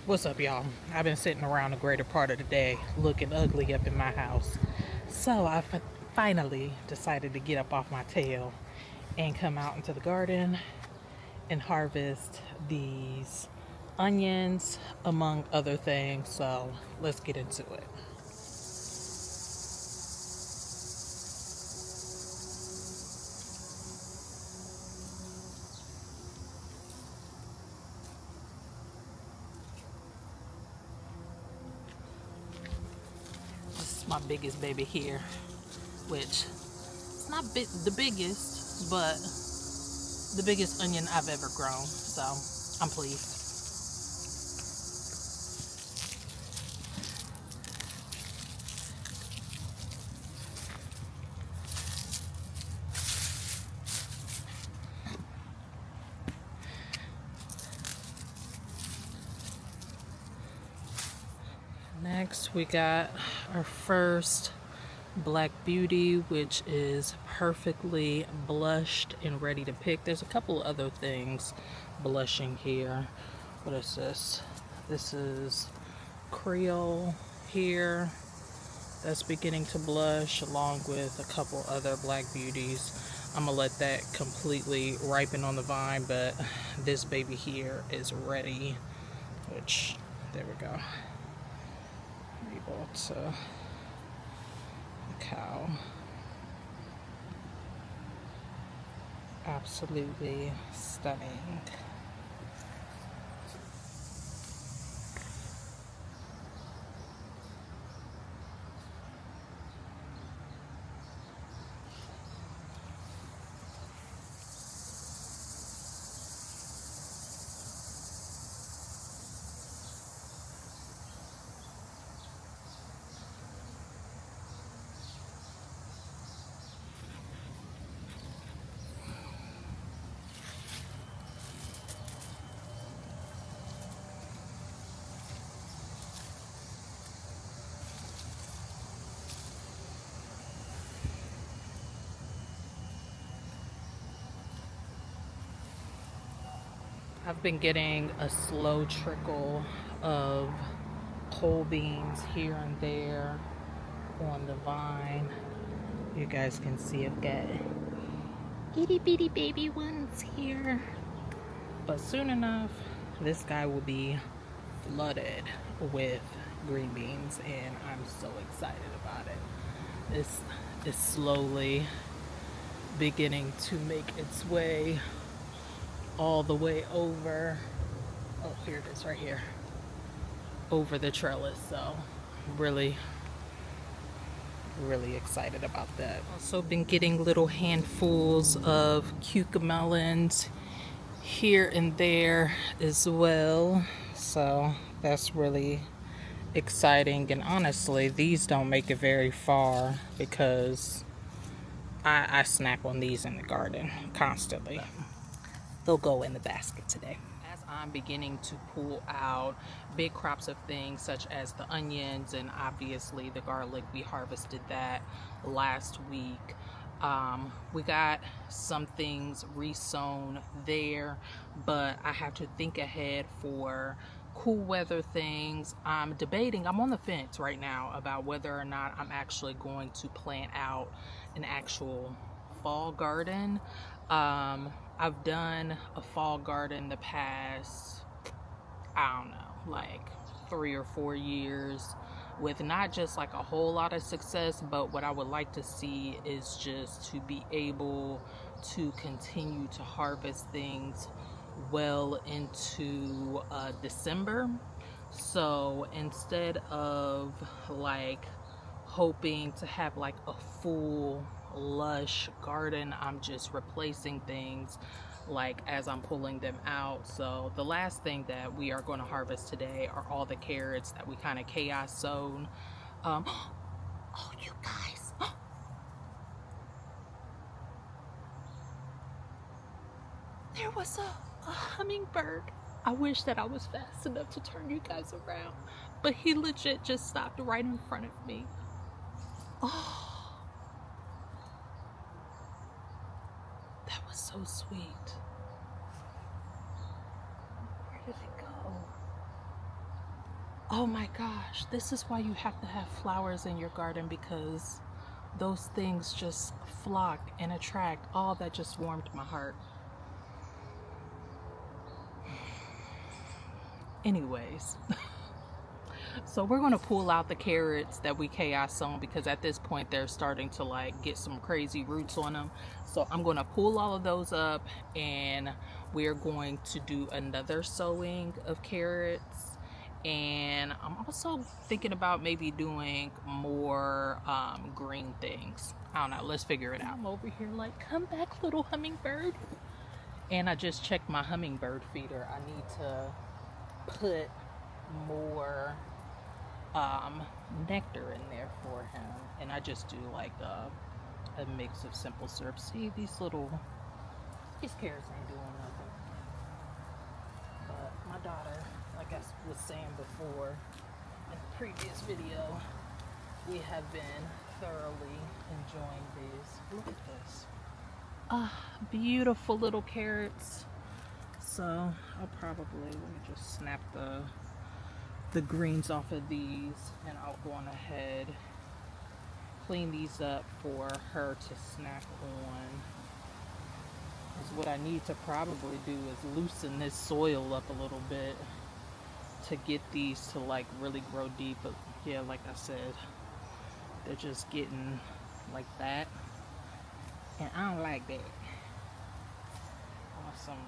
What's up, y'all? I've been sitting around the greater part of the day looking ugly up in my house. So I finally decided to get up off my tail and come out into the garden and harvest these onions, among other things. So let's get into it. This is my biggest baby here, which it's not the biggest, but the biggest onion I've ever grown. So I'm pleased. Next, we got our first Black Beauty, which is perfectly blushed and ready to pick. There's a couple other things blushing here. What is this? This is Creole here. That's beginning to blush, along with a couple other Black Beauties. I'm gonna let that completely ripen on the vine, but this baby here is ready, which, there we go. Able to cow. Absolutely stunning. I've been getting a slow trickle of pole beans here and there on the vine. You guys can see I've got itty bitty baby ones here. But soon enough, this guy will be flooded with green beans, and I'm so excited about it. This is slowly beginning to make its way all the way over. Oh, here it is right here. Over the trellis. So really excited about that. Also been getting little handfuls of cucamelons here and there as well. So that's really exciting. And honestly, these don't make it very far because I snack on these in the garden constantly. They'll go in the basket today. As I'm beginning to pull out big crops of things such as the onions and obviously the garlic, we harvested that last week. We got some things resown there, but I have to think ahead for cool weather things. I'm on the fence right now about whether or not I'm actually going to plant out an actual fall garden. I've done a fall garden the past, I don't know, like 3 or 4 years with not just like a whole lot of success, but what I would like to see is just to be able to continue to harvest things well into December. So instead of like hoping to have like a full lush garden, I'm just replacing things like as I'm pulling them out. So the last thing that we are going to harvest today are all the carrots that we kind of chaos sown. Oh, you guys, there was a hummingbird. I wish that I was fast enough to turn you guys around, but he legit just stopped right in front of me. Oh, that was so sweet. Where did it go? Oh my gosh, this is why you have to have flowers in your garden, because those things just flock and attract. All that just warmed my heart. Anyways, so we're going to pull out the carrots that we chaos sown, because at this point they're starting to like get some crazy roots on them. So I'm going to pull all of those up, and we're going to do another sowing of carrots. And I'm also thinking about maybe doing more green things. I don't know, let's figure it out. I'm over here like, come back, little hummingbird. And I just checked my hummingbird feeder. I need to put more nectar in there for him, and I just do like a mix of simple syrup. See, these carrots ain't doing nothing. But my daughter, like I was saying before in the previous video, we have been thoroughly enjoying these. Look at this. Beautiful little carrots. So I'll probably, let me just snap the greens off of these, and I'll go on ahead, clean these up for her to snack on. Because what I need to probably do is loosen this soil up a little bit to get these to like really grow deep. But yeah, like I said, they're just getting like that, and I don't like that.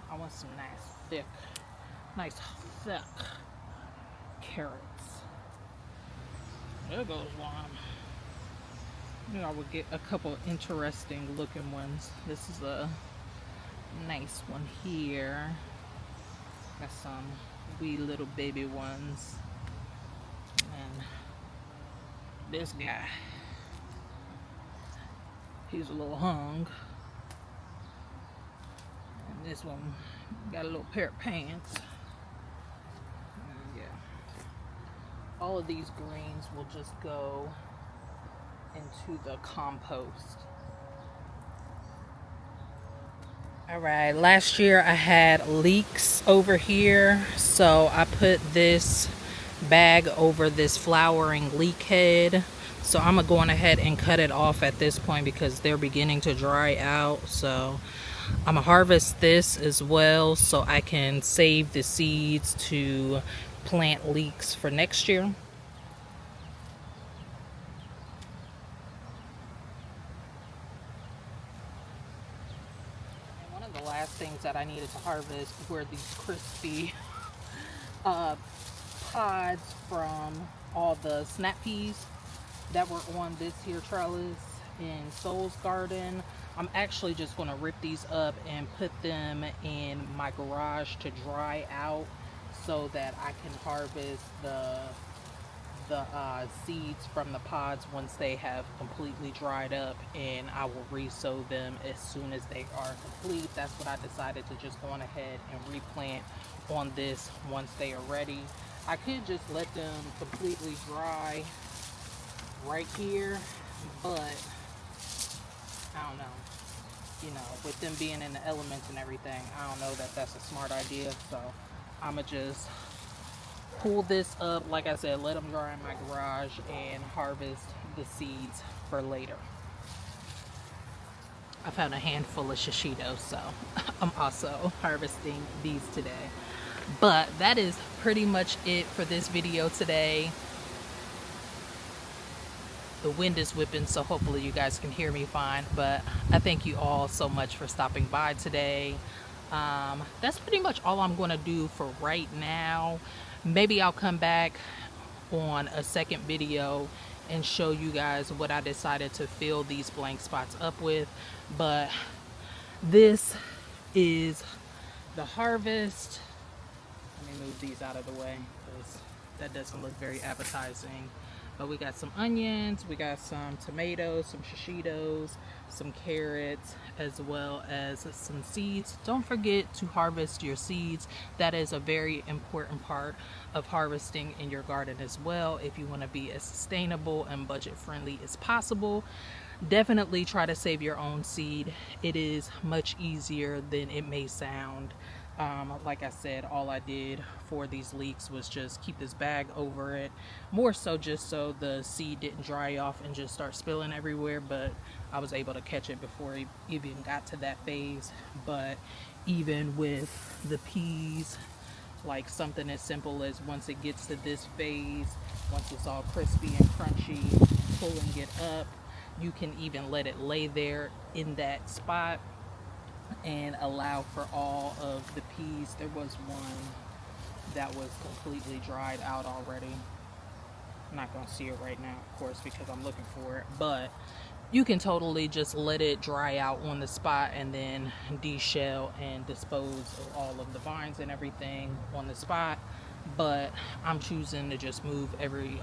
I want some nice thick carrots. There goes one. Maybe I would get a couple interesting looking ones. This is a nice one here. Got some wee little baby ones. And this guy, he's a little hung. And this one got a little pair of pants. Yeah. All of these greens will just go into the compost. Alright, last year I had leeks over here, so I put this bag over this flowering leek head. So I'm going to go on ahead and cut it off at this point because they're beginning to dry out. So I'm going to harvest this as well so I can save the seeds to plant leeks for next year. The last things that I needed to harvest were these crispy pods from all the snap peas that were on this here trellis in Soul's garden. I'm actually just going to rip these up and put them in my garage to dry out so that I can harvest the seeds from the pods once they have completely dried up, and I will re-sow them as soon as they are complete. That's what I decided to just go on ahead and replant on this once they are ready. I could just let them completely dry right here, but I don't know, you know, with them being in the elements and everything, I don't know that that's a smart idea. So I'm gonna just pull this up, like I said, let them dry in my garage and harvest the seeds for later. I found a handful of shishitos, so I'm also harvesting these today. But that is pretty much it for this video today. The wind is whipping, so hopefully you guys can hear me fine. But I thank you all so much for stopping by today. That's pretty much all I'm going to do for right now. Maybe I'll come back on a second video and show you guys what I decided to fill these blank spots up with. But this is the harvest. Let me move these out of the way because that doesn't look very appetizing. But we got some onions, we got some tomatoes, some shishitos, some carrots, as well as some seeds. Don't forget to harvest your seeds. That is a very important part of harvesting in your garden as well. If you want to be as sustainable and budget friendly as possible, definitely try to save your own seed. It is much easier than it may sound. Like I said, all I did for these leeks was just keep this bag over it, more so just so the seed didn't dry off and just start spilling everywhere, but I was able to catch it before it even got to that phase. But even with the peas, like something as simple as once it gets to this phase, once it's all crispy and crunchy, pulling it up, you can even let it lay there in that spot and allow for all of the peas. There was one that was completely dried out already. I'm not going to see it right now, of course, because I'm looking for it, but you can totally just let it dry out on the spot and then deshell and dispose of all of the vines and everything on the spot. But I'm choosing to just move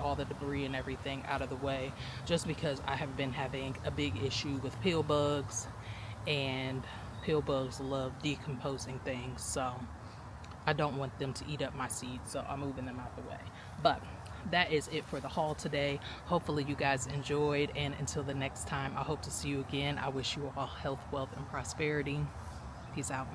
all the debris and everything out of the way, just because I have been having a big issue with pill bugs, and pill bugs love decomposing things, so I don't want them to eat up my seeds, so I'm moving them out the way. But that is it for the haul today. Hopefully you guys enjoyed, and until the next time, I hope to see you again. I wish you all health, wealth, and prosperity. Peace out.